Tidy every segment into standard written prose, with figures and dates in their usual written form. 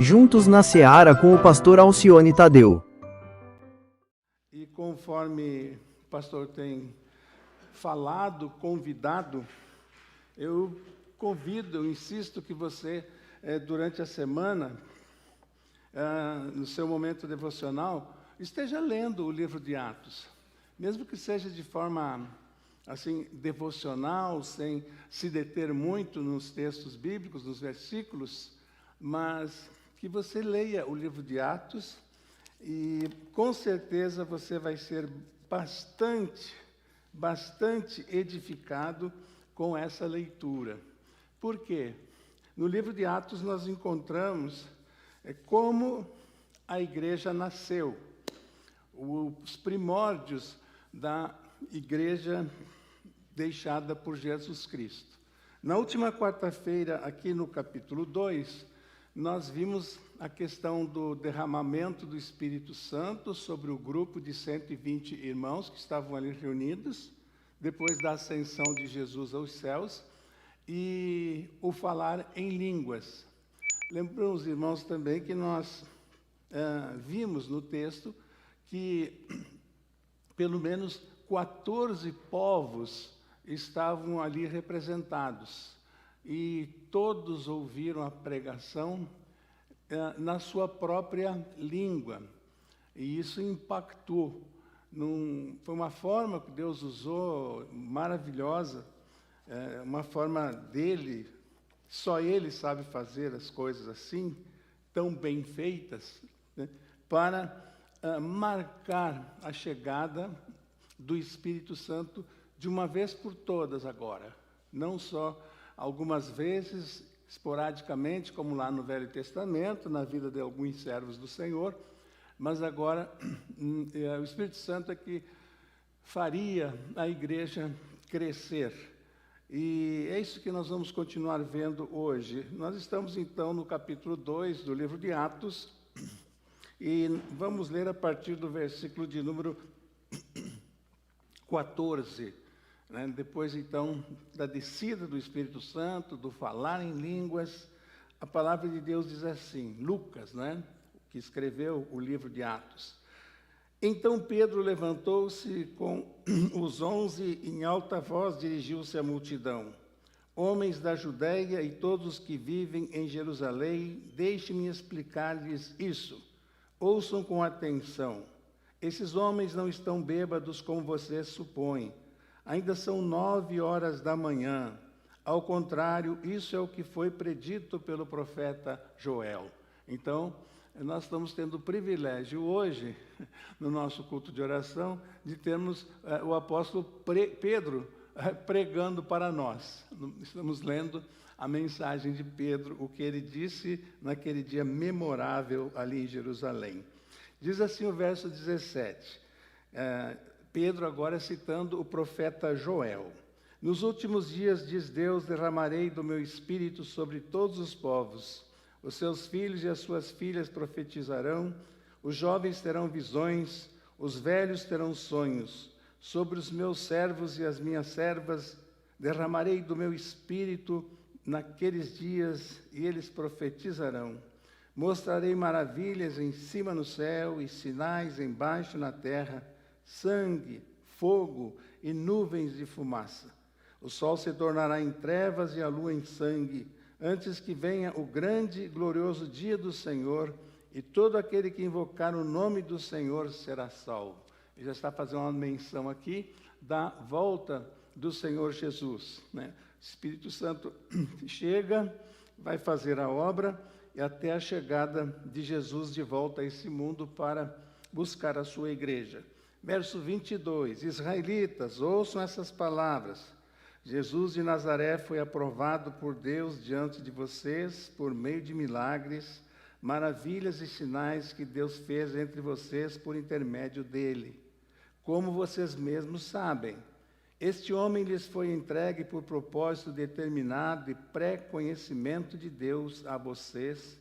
Juntos na Seara com o pastor Alcione Tadeu. E conforme o pastor tem falado, convidado, eu insisto que você, durante a semana, no seu momento devocional, esteja lendo o livro de Atos. Mesmo que seja de forma, assim, devocional, sem se deter muito nos textos bíblicos, nos versículos, mas que você leia o livro de Atos e, com certeza, você vai ser bastante edificado com essa leitura. Por quê? No livro de Atos nós encontramos como a igreja nasceu, os primórdios da igreja deixada por Jesus Cristo. Na última quarta-feira, aqui no capítulo 2, nós vimos a questão do derramamento do Espírito Santo sobre o grupo de 120 irmãos que estavam ali reunidos, depois da ascensão de Jesus aos céus, e o falar em línguas. Lembram os irmãos também que nós vimos no texto que pelo menos 14 povos estavam ali representados, e todos ouviram a pregação na sua própria língua, e isso impactou. Foi uma forma que Deus usou, maravilhosa, uma forma dele, só ele sabe fazer as coisas assim, tão bem feitas, né, para marcar a chegada do Espírito Santo de uma vez por todas agora, não só algumas vezes, esporadicamente, como lá no Velho Testamento, na vida de alguns servos do Senhor, mas agora o Espírito Santo é que faria a igreja crescer. E é isso que nós vamos continuar vendo hoje. Nós estamos, então, no capítulo 2 do livro de Atos, e vamos ler a partir do versículo de número 14. Depois, então, da descida do Espírito Santo, do falar em línguas, a palavra de Deus diz assim, Lucas, que escreveu o livro de Atos. Então Pedro levantou-se com os 11 e em alta voz dirigiu-se à multidão. Homens da Judéia e todos os que vivem em Jerusalém, deixe-me explicar-lhes isso. Ouçam com atenção. Esses homens não estão bêbados como vocês supõem. Ainda são 9 horas da manhã. Ao contrário, isso é o que foi predito pelo profeta Joel. Então, nós estamos tendo o privilégio hoje, no nosso culto de oração, de termos o apóstolo Pedro pregando para nós. Estamos lendo a mensagem de Pedro, o que ele disse naquele dia memorável ali em Jerusalém. Diz assim o verso 17, Pedro agora citando o profeta Joel. Nos últimos dias, diz Deus, derramarei do meu espírito sobre todos os povos. Os seus filhos e as suas filhas profetizarão, os jovens terão visões, os velhos terão sonhos. Sobre os meus servos e as minhas servas derramarei do meu espírito naqueles dias e eles profetizarão. Mostrarei maravilhas em cima no céu e sinais embaixo na terra, sangue, fogo e nuvens de fumaça. O sol se tornará em trevas e a lua em sangue, antes que venha o grande e glorioso dia do Senhor, e todo aquele que invocar o nome do Senhor será salvo. Ele já está fazendo uma menção aqui da volta do Senhor Jesus, O Espírito Santo chega, vai fazer a obra, e até a chegada de Jesus de volta a esse mundo para buscar a sua igreja. Verso 22, israelitas, ouçam essas palavras. Jesus de Nazaré foi aprovado por Deus diante de vocês por meio de milagres, maravilhas e sinais que Deus fez entre vocês por intermédio dele. Como vocês mesmos sabem, este homem lhes foi entregue por propósito determinado e pré-conhecimento de Deus a vocês.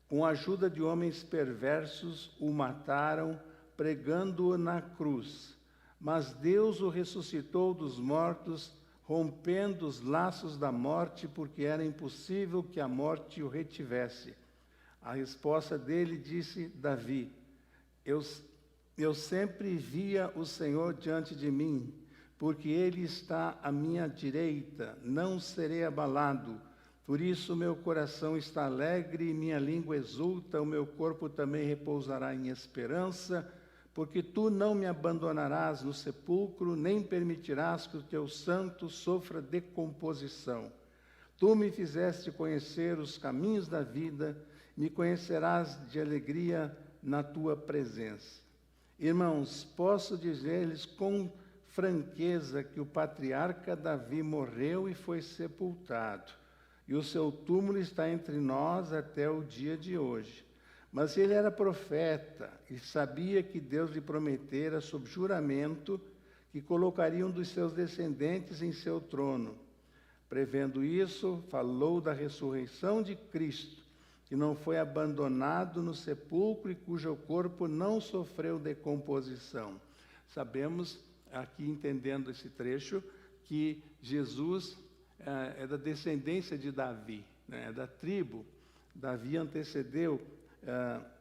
Com a ajuda de homens perversos, o mataram, pregando-o na cruz. Mas Deus o ressuscitou dos mortos, rompendo os laços da morte, porque era impossível que a morte o retivesse. A resposta dele disse Davi: eu sempre via o Senhor diante de mim, porque Ele está à minha direita, não serei abalado. Por isso meu coração está alegre e minha língua exulta, o meu corpo também repousará em esperança, porque tu não me abandonarás no sepulcro, nem permitirás que o teu santo sofra decomposição. Tu me fizeste conhecer os caminhos da vida, me conhecerás de alegria na tua presença. Irmãos, posso dizer-lhes com franqueza que o patriarca Davi morreu e foi sepultado, e o seu túmulo está entre nós até o dia de hoje. Mas ele era profeta e sabia que Deus lhe prometera, sob juramento, que colocaria um dos seus descendentes em seu trono. Prevendo isso, falou da ressurreição de Cristo, que não foi abandonado no sepulcro e cujo corpo não sofreu decomposição. Sabemos, aqui entendendo esse trecho, que Jesus é da descendência de Davi, né? É da tribo. Davi antecedeu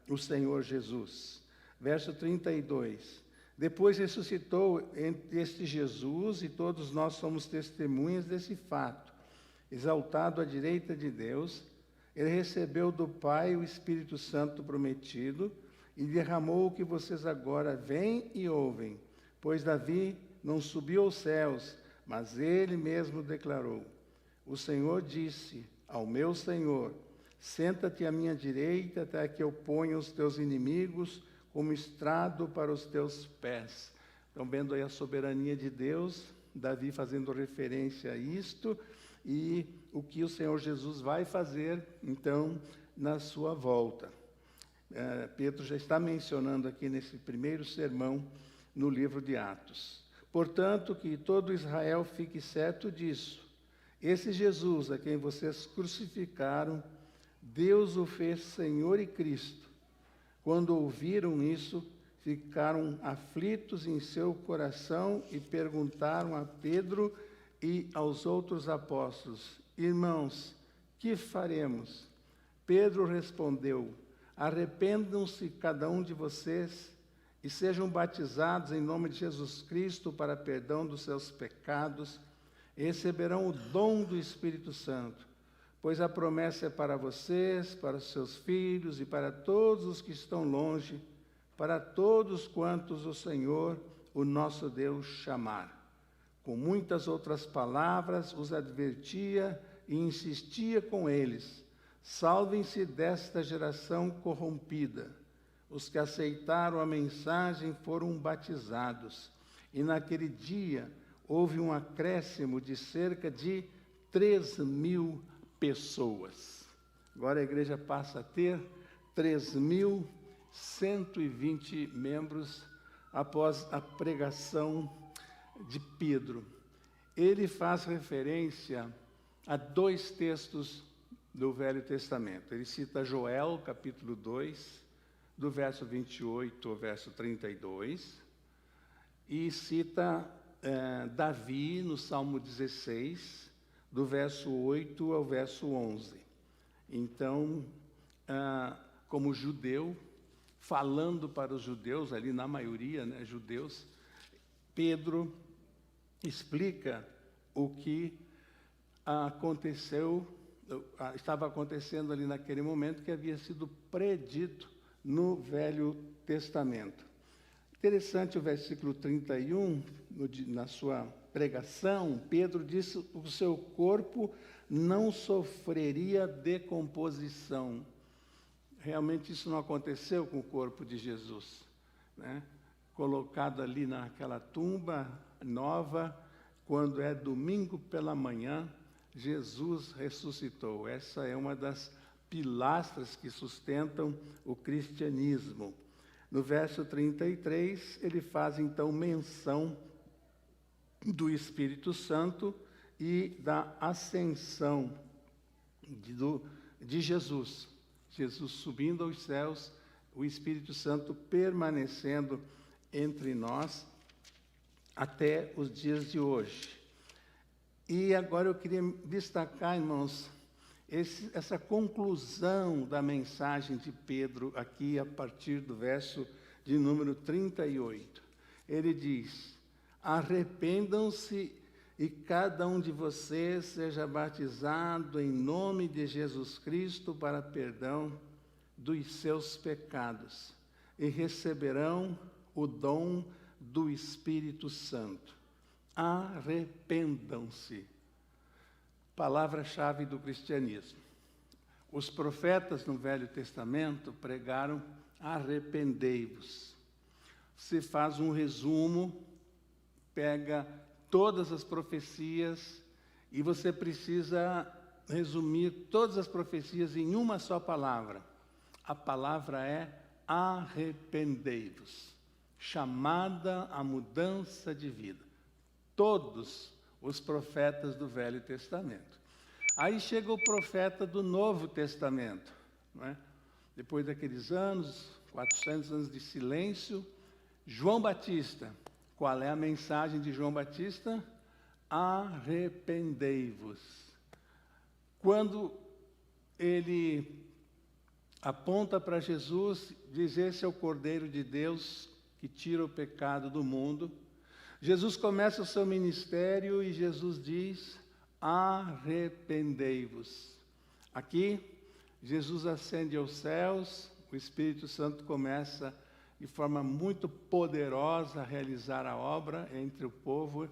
o Senhor Jesus. Verso 32. Depois ressuscitou este Jesus, e todos nós somos testemunhas desse fato. Exaltado à direita de Deus, ele recebeu do Pai o Espírito Santo prometido e derramou o que vocês agora veem e ouvem. Pois Davi não subiu aos céus, mas ele mesmo declarou: o Senhor disse ao meu Senhor: senta-te à minha direita até que eu ponha os teus inimigos como estrado para os teus pés. Então, vendo aí a soberania de Deus, Davi fazendo referência a isto, e o que o Senhor Jesus vai fazer, então, na sua volta. Pedro já está mencionando aqui nesse primeiro sermão no livro de Atos. Portanto, que todo Israel fique certo disso. Esse Jesus a quem vocês crucificaram, Deus o fez Senhor e Cristo. Quando ouviram isso, ficaram aflitos em seu coração e perguntaram a Pedro e aos outros apóstolos: irmãos, que faremos? Pedro respondeu: arrependam-se cada um de vocês e sejam batizados em nome de Jesus Cristo para perdão dos seus pecados, e receberão o dom do Espírito Santo. Pois a promessa é para vocês, para os seus filhos e para todos os que estão longe, para todos quantos o Senhor, o nosso Deus, chamar. Com muitas outras palavras os advertia e insistia com eles: salvem-se desta geração corrompida. Os que aceitaram a mensagem foram batizados, e naquele dia houve um acréscimo de cerca de 3.000 pessoas. Agora a igreja passa a ter 3.120 membros após a pregação de Pedro. Ele faz referência a dois textos do Velho Testamento. Ele cita Joel, capítulo 2, do verso 28 ao verso 32, e cita Davi, no Salmo 16, do verso 8 ao verso 11. Então, como judeu, falando para os judeus, ali na maioria, né, judeus, Pedro explica o que estava acontecendo ali naquele momento, que havia sido predito no Velho Testamento. Interessante o versículo 31, na sua pregação, Pedro disse que o seu corpo não sofreria decomposição. Realmente isso não aconteceu com o corpo de Jesus, né? Colocado ali naquela tumba nova, quando é domingo pela manhã, Jesus ressuscitou. Essa é uma das pilastras que sustentam o cristianismo. No verso 33, ele faz então menção do Espírito Santo e da ascensão de Jesus. Jesus subindo aos céus, o Espírito Santo permanecendo entre nós até os dias de hoje. E agora eu queria destacar, irmãos, essa conclusão da mensagem de Pedro, aqui a partir do verso de número 38. Ele diz: arrependam-se e cada um de vocês seja batizado em nome de Jesus Cristo para perdão dos seus pecados, e receberão o dom do Espírito Santo. Arrependam-se. Palavra-chave do cristianismo. Os profetas no Velho Testamento pregaram: arrependei-vos. Você faz um resumo, pega todas as profecias e você precisa resumir todas as profecias em uma só palavra. A palavra é arrependei-vos. Chamada à mudança de vida. Todos os profetas do Velho Testamento. Aí chega o profeta do Novo Testamento, não é? Depois daqueles anos, 400 anos de silêncio, João Batista. Qual é a mensagem de João Batista? Arrependei-vos. Quando ele aponta para Jesus, diz: esse é o Cordeiro de Deus que tira o pecado do mundo. Jesus começa o seu ministério e Jesus diz: arrependei-vos. Aqui, Jesus ascende aos céus, o Espírito Santo começa de forma muito poderosa a realizar a obra entre o povo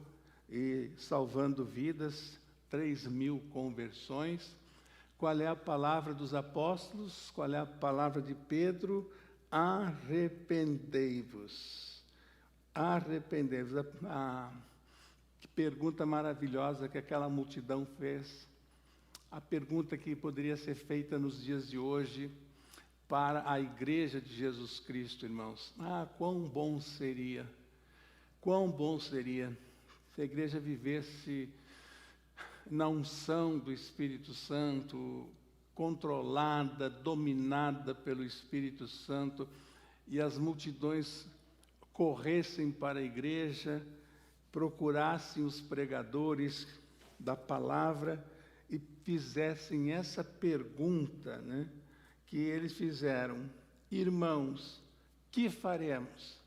e salvando vidas, 3.000 conversões. Qual é a palavra dos apóstolos? Qual é a palavra de Pedro? Arrependei-vos. Arrependei-vos. Que pergunta maravilhosa que aquela multidão fez. A pergunta que poderia ser feita nos dias de hoje para a igreja de Jesus Cristo, irmãos. Quão bom seria se a igreja vivesse na unção do Espírito Santo, controlada, dominada pelo Espírito Santo, e as multidões corressem para a igreja, procurassem os pregadores da palavra e fizessem essa pergunta, né, que eles fizeram: irmãos, que faremos?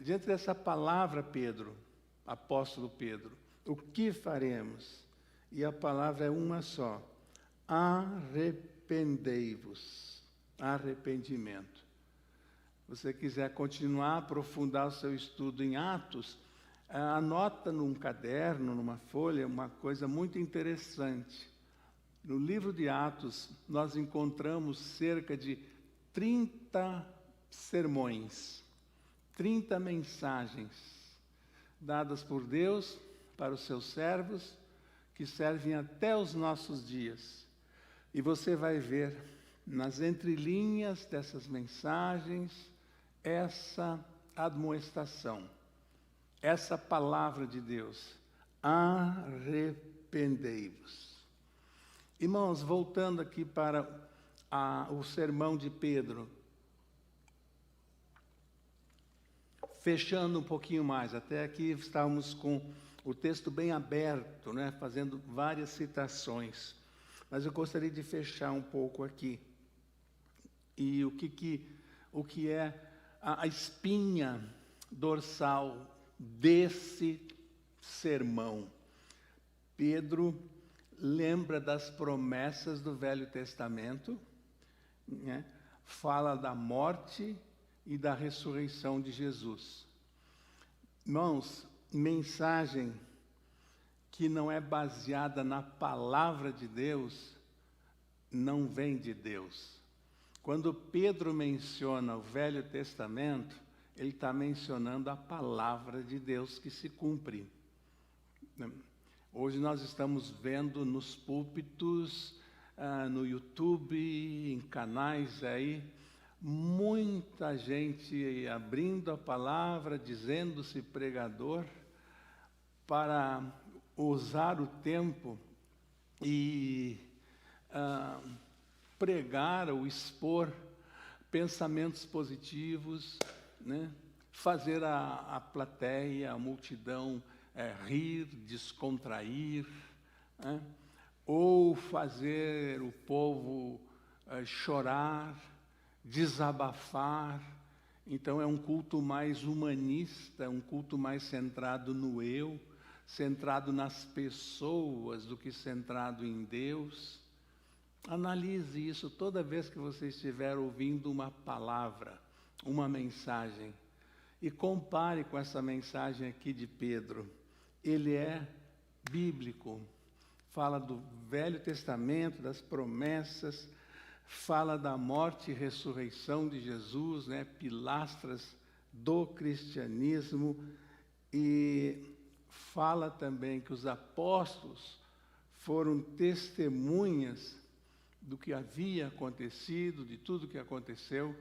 Diante dessa palavra, Pedro, apóstolo Pedro, o que faremos? E a palavra é uma só: arrependei-vos. Arrependimento. Se você quiser continuar a aprofundar o seu estudo em Atos, anota num caderno, numa folha, uma coisa muito interessante. No livro de Atos, nós encontramos cerca de 30 sermões, 30 mensagens dadas por Deus para os seus servos, que servem até os nossos dias. E você vai ver nas entrelinhas dessas mensagens essa admoestação, essa palavra de Deus: arrependei-vos. Irmãos, voltando aqui para o sermão de Pedro, fechando um pouquinho mais, até aqui estávamos com o texto bem aberto, né, fazendo várias citações, mas eu gostaria de fechar um pouco aqui. E o que é a espinha dorsal desse sermão? Pedro lembra das promessas do Velho Testamento, né? Fala da morte e da ressurreição de Jesus. Irmãos, mensagem que não é baseada na palavra de Deus, não vem de Deus. Quando Pedro menciona o Velho Testamento, ele está mencionando a palavra de Deus que se cumpre. Hoje nós estamos vendo nos púlpitos, no YouTube, em canais aí, muita gente abrindo a palavra, dizendo-se pregador, para usar o tempo e pregar ou expor pensamentos positivos, né? Fazer a plateia, a multidão rir, descontrair, né? ou fazer o povo chorar, desabafar. Então é um culto mais humanista, um culto mais centrado no eu, centrado nas pessoas do que centrado em Deus. Analise isso toda vez que você estiver ouvindo uma palavra, uma mensagem, e compare com essa mensagem aqui de Pedro. Ele é bíblico, fala do Velho Testamento, das promessas, fala da morte e ressurreição de Jesus, né, pilastras do cristianismo, e fala também que os apóstolos foram testemunhas do que havia acontecido, de tudo que aconteceu.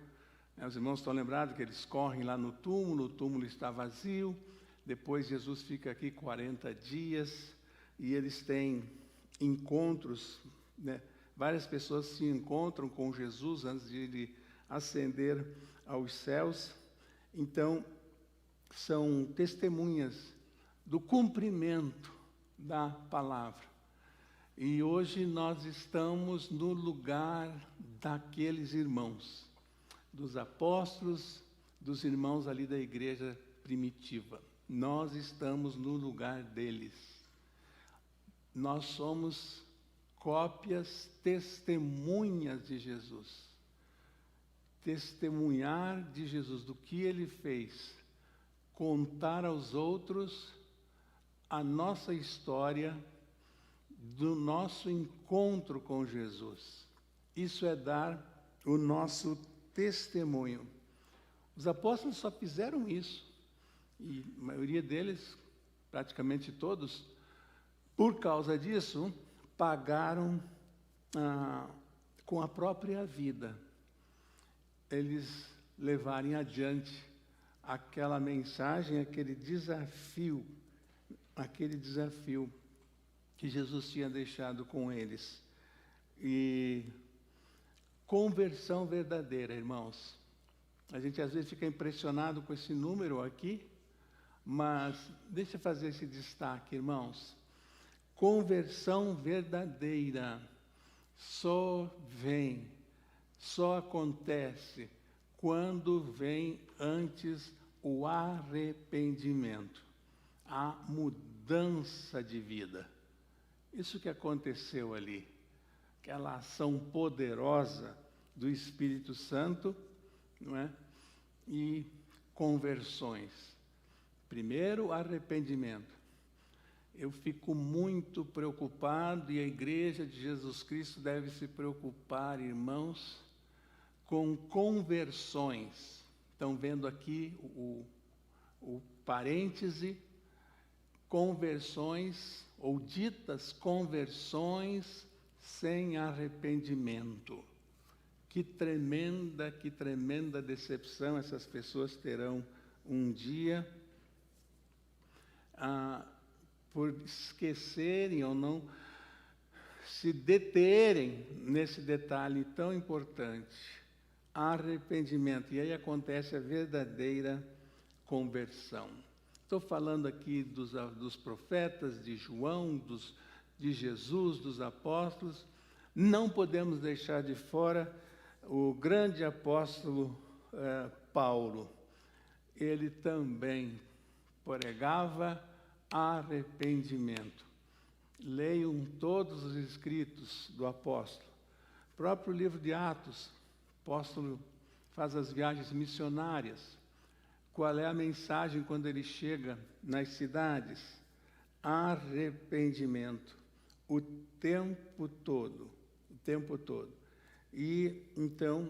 Os irmãos estão lembrados que eles correm lá no túmulo, o túmulo está vazio, depois Jesus fica aqui 40 dias, e eles têm encontros, né? Várias pessoas se encontram com Jesus antes de ele ascender aos céus. Então, são testemunhas do cumprimento da palavra. E hoje nós estamos no lugar daqueles irmãos, dos apóstolos, dos irmãos ali da igreja primitiva. Nós estamos no lugar deles. Nós somos cópias, testemunhas de Jesus. Testemunhar de Jesus, do que ele fez, contar aos outros a nossa história, do nosso encontro com Jesus. Isso é dar o nosso testemunho. Os apóstolos só fizeram isso, e a maioria deles, praticamente todos, por causa disso, pagaram com a própria vida, eles levarem adiante aquela mensagem, aquele desafio que Jesus tinha deixado com eles. E conversão verdadeira, irmãos. A gente às vezes fica impressionado com esse número aqui, mas deixa eu fazer esse destaque, irmãos. Conversão verdadeira só acontece quando vem antes o arrependimento, a mudança de vida. Isso que aconteceu ali, aquela ação poderosa do Espírito Santo, não é? E conversões. Primeiro, arrependimento. Eu fico muito preocupado, e a Igreja de Jesus Cristo deve se preocupar, irmãos, com conversões. Estão vendo aqui o parêntese, conversões, ou ditas conversões sem arrependimento. Que tremenda decepção essas pessoas terão um dia, por esquecerem ou não se deterem nesse detalhe tão importante, arrependimento. E aí acontece a verdadeira conversão. Estou falando aqui dos profetas, de João, de Jesus, dos apóstolos. Não podemos deixar de fora o grande apóstolo Paulo. Ele também pregava arrependimento. Leiam todos os escritos do apóstolo. O próprio livro de Atos, o apóstolo faz as viagens missionárias. Qual é a mensagem quando ele chega nas cidades? Arrependimento. O tempo todo. O tempo todo. E, então,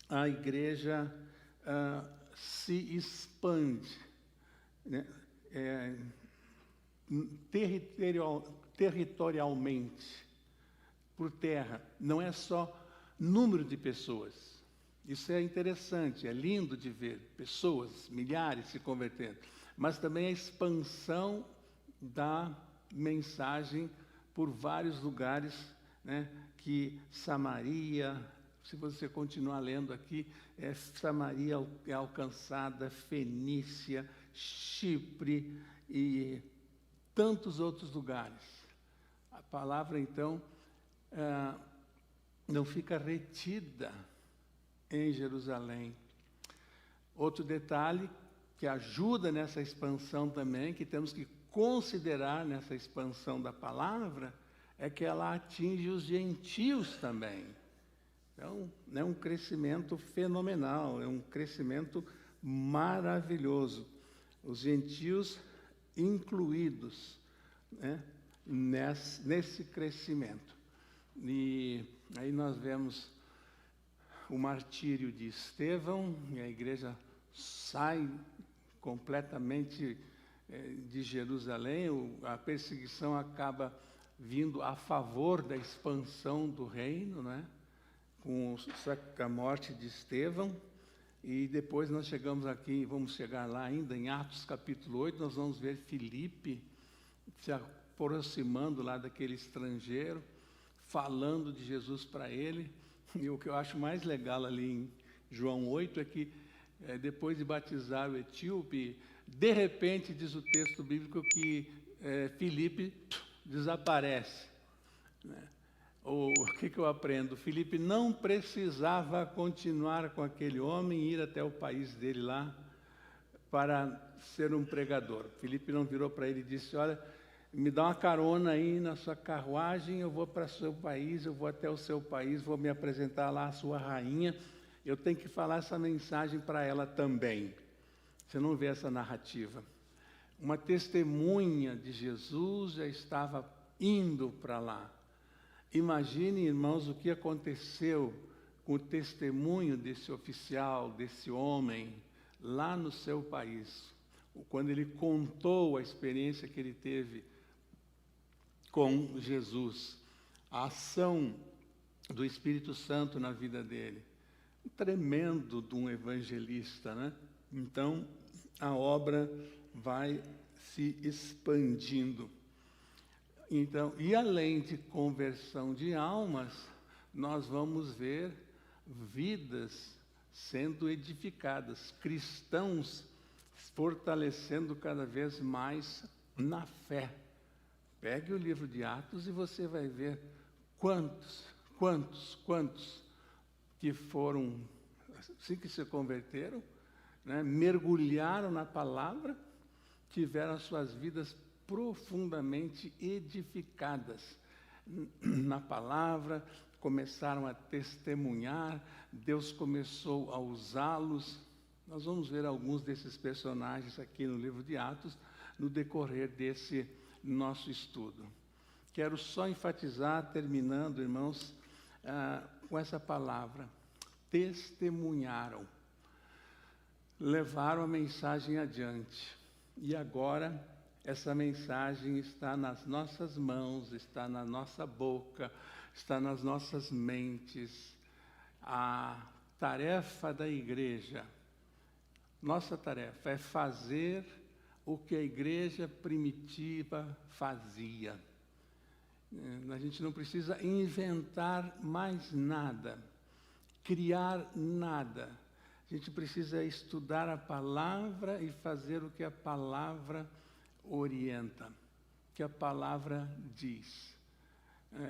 a igreja se expande, né? Territorialmente, por terra. Não é só número de pessoas. Isso é interessante, é lindo de ver pessoas, milhares se convertendo, mas também a expansão da mensagem por vários lugares, né? Que Samaria, se você continuar lendo aqui, Samaria é alcançada, Fenícia, Chipre e tantos outros lugares. A palavra, então, não fica retida em Jerusalém. Outro detalhe que ajuda nessa expansão também, que temos que considerar nessa expansão da palavra, é que ela atinge os gentios também. Então, é um crescimento fenomenal, é um crescimento maravilhoso. Os gentios incluídos, né, nesse crescimento. E aí nós vemos o martírio de Estevão, e a igreja sai completamente de Jerusalém, a perseguição acaba vindo a favor da expansão do reino, né? Com a morte de Estevão, e depois nós chegamos aqui, vamos chegar lá ainda em Atos capítulo 8, nós vamos ver Filipe se aproximando lá daquele estrangeiro, falando de Jesus para ele. E o que eu acho mais legal ali em João 8 é que depois de batizar o etíope, de repente diz o texto bíblico que Filipe desaparece, né? O que eu aprendo? Filipe não precisava continuar com aquele homem e ir até o país dele lá para ser um pregador. Filipe não virou para ele e disse: olha, me dá uma carona aí na sua carruagem, eu vou para o seu país, eu vou até o seu país, vou me apresentar lá à sua rainha, eu tenho que falar essa mensagem para ela também. Você não vê essa narrativa. Uma testemunha de Jesus já estava indo para lá. Imagine, irmãos, o que aconteceu com o testemunho desse oficial, desse homem, lá no seu país, quando ele contou a experiência que ele teve com Jesus, a ação do Espírito Santo na vida dele. Tremendo de um evangelista, né? Então, a obra vai se expandindo. Então, e além de conversão de almas, nós vamos ver vidas sendo edificadas, cristãos fortalecendo cada vez mais na fé. Pegue o livro de Atos e você vai ver quantos que foram, assim que se converteram, né, mergulharam na palavra, tiveram as suas vidas profundamente edificadas na palavra, começaram a testemunhar, Deus começou a usá-los. Nós vamos ver alguns desses personagens aqui no livro de Atos, no decorrer desse nosso estudo. Quero só enfatizar, terminando, irmãos, com essa palavra: testemunharam, levaram a mensagem adiante. E agora essa mensagem está nas nossas mãos, está na nossa boca, está nas nossas mentes. A tarefa da igreja, nossa tarefa é fazer o que a igreja primitiva fazia. A gente não precisa inventar mais nada, criar nada. A gente precisa estudar a palavra e fazer o que a palavra orienta, o que a palavra diz.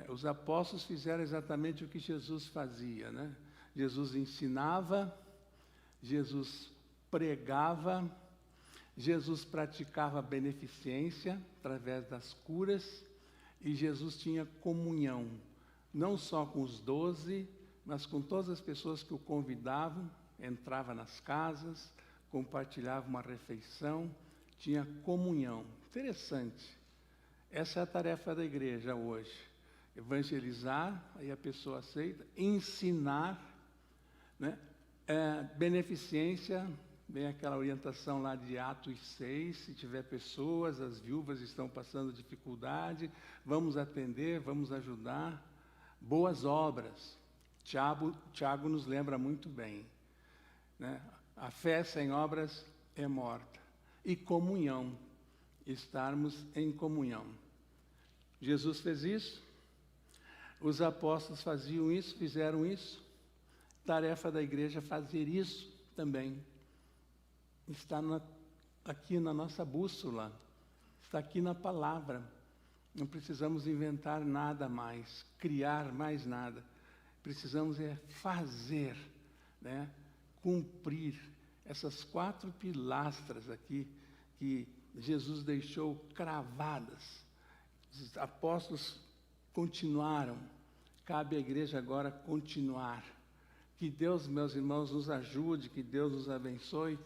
Os apóstolos fizeram exatamente o que Jesus fazia, né? Jesus ensinava, Jesus pregava, Jesus praticava beneficência através das curas, e Jesus tinha comunhão, não só com os 12, mas com todas as pessoas que o convidavam, entrava nas casas, compartilhava uma refeição, tinha comunhão. Interessante. Essa é a tarefa da igreja hoje. Evangelizar, aí a pessoa aceita, ensinar, né? Beneficência, bem aquela orientação lá de Atos 6, se tiver pessoas, as viúvas estão passando dificuldade, vamos atender, vamos ajudar. Boas obras. Tiago nos lembra muito bem, né? A fé sem obras é morta. E comunhão, estarmos em comunhão. Jesus fez isso, os apóstolos faziam isso, fizeram isso. Tarefa da igreja é fazer isso também. Está aqui na nossa bússola, está aqui na palavra. Não precisamos inventar nada mais, criar mais nada. Precisamos fazer, né? Cumprir essas 4 pilastras aqui que Jesus deixou cravadas. Os apóstolos continuaram. Cabe à igreja agora continuar. Que Deus, meus irmãos, nos ajude, que Deus nos abençoe.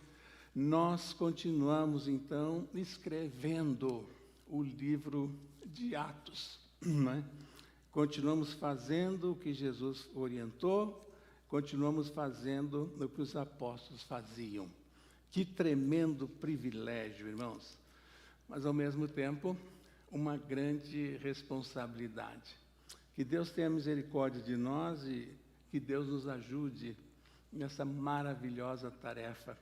Nós continuamos, então, escrevendo o livro de Atos, né? Continuamos fazendo o que Jesus orientou, continuamos fazendo o que os apóstolos faziam. Que tremendo privilégio, irmãos. Mas, ao mesmo tempo, uma grande responsabilidade. Que Deus tenha misericórdia de nós e que Deus nos ajude nessa maravilhosa tarefa,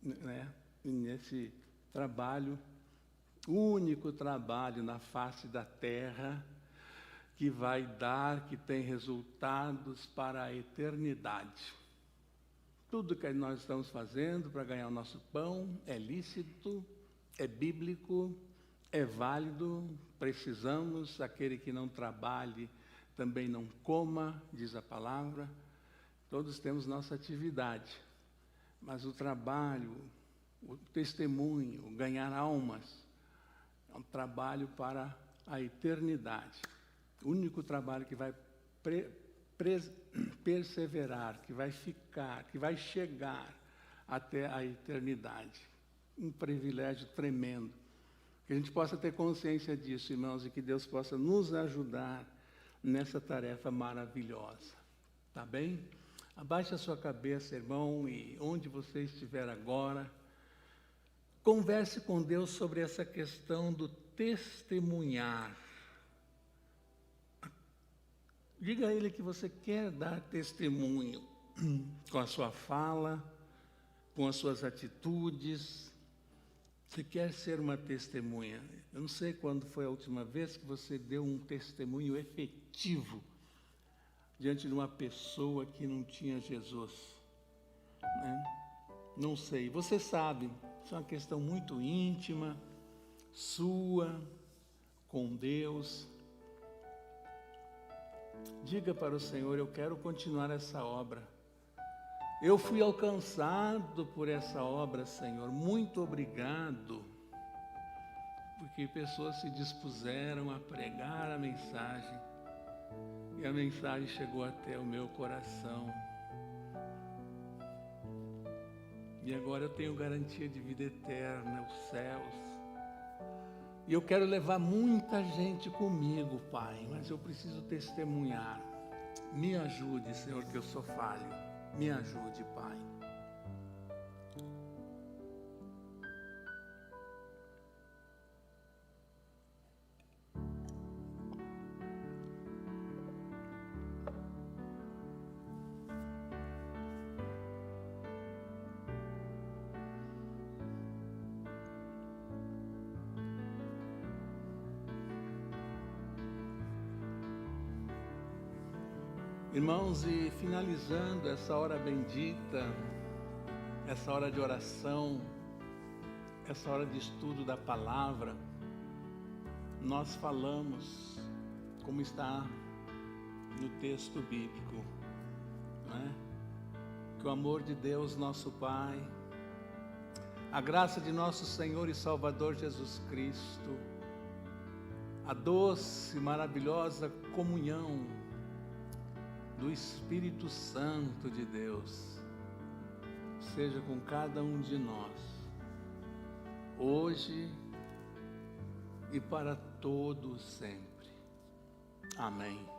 né? Nesse trabalho, único trabalho na face da terra, que vai dar, que tem resultados para a eternidade. Tudo que nós estamos fazendo para ganhar o nosso pão é lícito, é bíblico, é válido, precisamos, aquele que não trabalhe também não coma, diz a palavra. Todos temos nossa atividade, mas o trabalho, o testemunho, ganhar almas, é um trabalho para a eternidade. O único trabalho que vai perseverar, que vai ficar, que vai chegar até a eternidade. Um privilégio tremendo. Que a gente possa ter consciência disso, irmãos, e que Deus possa nos ajudar nessa tarefa maravilhosa. Tá bem? Abaixe a sua cabeça, irmão, e onde você estiver agora, converse com Deus sobre essa questão do testemunhar. Diga a Ele que você quer dar testemunho com a sua fala, com as suas atitudes. Você quer ser uma testemunha. Eu não sei quando foi a última vez que você deu um testemunho efetivo diante de uma pessoa que não tinha Jesus, né? Não sei, você sabe, isso é uma questão muito íntima, sua, com Deus. Diga para o Senhor, eu quero continuar essa obra. Eu fui alcançado por essa obra, Senhor, muito obrigado, porque pessoas se dispuseram a pregar a mensagem, e a mensagem chegou até o meu coração. E agora eu tenho garantia de vida eterna, os céus. E eu quero levar muita gente comigo, Pai, mas eu preciso testemunhar. Me ajude, Senhor, que eu sou falho. Me ajude, Pai. Irmãos, e finalizando essa hora bendita, essa hora de oração, essa hora de estudo da palavra, nós falamos, como está no texto bíblico, né? Que o amor de Deus, nosso Pai, a graça de nosso Senhor e Salvador Jesus Cristo, a doce e maravilhosa comunhão do Espírito Santo de Deus, seja com cada um de nós, hoje e para todos sempre. Amém.